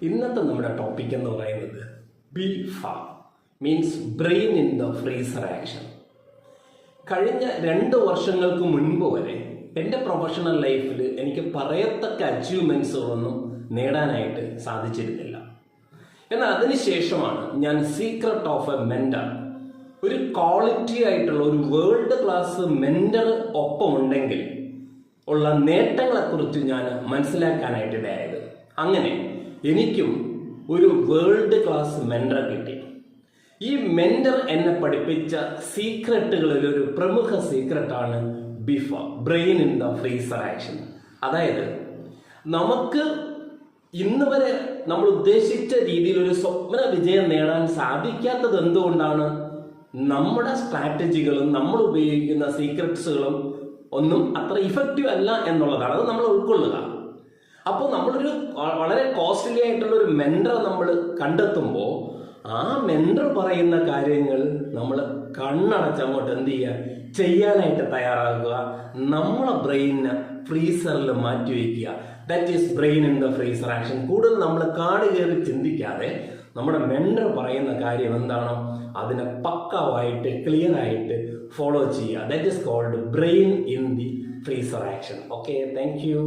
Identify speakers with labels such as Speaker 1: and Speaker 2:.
Speaker 1: ഇന്നത്തെ നമ്മുടെ ടോപ്പിക് എന്ന് പറയുന്നത് BIFA means brain in the freezer action. കഴിഞ്ഞ 2 വർഷങ്ങൾക്ക് മുൻപ് വരെ എൻ്റെ പ്രൊഫഷണൽ ലൈഫിൽ എനിക്ക് പറയത്തക്ക അച്ചീവ്മെൻറ്റ്സുകളൊന്നും നേടാനായിട്ട് സാധിച്ചിരുന്നില്ല. എന്നാൽ അതിനുശേഷമാണ് ഞാൻ സീക്രട്ട് ഓഫ് എ മെൻറ്റർ, ഒരു ക്വാളിറ്റി ആയിട്ടുള്ള ഒരു വേൾഡ് ക്ലാസ് മെൻറ്റർ ഒപ്പം ഉണ്ടെങ്കിൽ ഉള്ള നേട്ടങ്ങളെക്കുറിച്ച് ഞാൻ മനസ്സിലാക്കാനായിട്ട് ഇടയായത്. അങ്ങനെ എനിക്കും ഒരു വേൾഡ് ക്ലാസ് മെൻറ്റർ കിട്ടി. ഈ മെൻറ്റർ എന്നെ പഠിപ്പിച്ച സീക്രട്ടുകളിൽ ഒരു പ്രമുഖ സീക്രട്ടാണ് BIFA, brain in the freezer action. അതായത് നമുക്ക് ഇന്ന് വരെ നമ്മൾ ഉദ്ദേശിച്ച രീതിയിൽ ഒരു സ്വപ്ന വിജയം നേടാൻ സാധിക്കാത്തത് എന്തുകൊണ്ടാണ്? നമ്മുടെ സ്ട്രാറ്റജികളും നമ്മൾ ഉപയോഗിക്കുന്ന സീക്രട്സുകളും ഒന്നും അത്ര ഇഫക്റ്റീവ് അല്ല എന്നുള്ളതാണ്. അത് നമ്മൾ ഉൾക്കൊള്ളുക. അപ്പോൾ നമ്മളൊരു വളരെ കോസ്റ്റ്ലി ആയിട്ടുള്ള ഒരു മെൻറ്റർ നമ്മൾ കണ്ടെത്തുമ്പോൾ ആ മെൻറ്റർ പറയുന്ന കാര്യങ്ങൾ നമ്മൾ കണ്ണടച്ചങ്ങോട്ട് എന്ത് ചെയ്യുക, ചെയ്യാനായിട്ട് തയ്യാറാകുക. നമ്മളെ ബ്രെയിനിനെ ഫ്രീസറിൽ മാറ്റി വയ്ക്കുക. That is brain in the freezer action. കൂടുതൽ നമ്മൾ കാട് കയറി ചിന്തിക്കാതെ നമ്മുടെ മെൻറ്റർ പറയുന്ന കാര്യം എന്താണോ അതിനെ പക്കവായിട്ട് ക്ലിയർ ആയിട്ട് ഫോളോ ചെയ്യുക. That is called brain in the freezer action. Okay, thank U.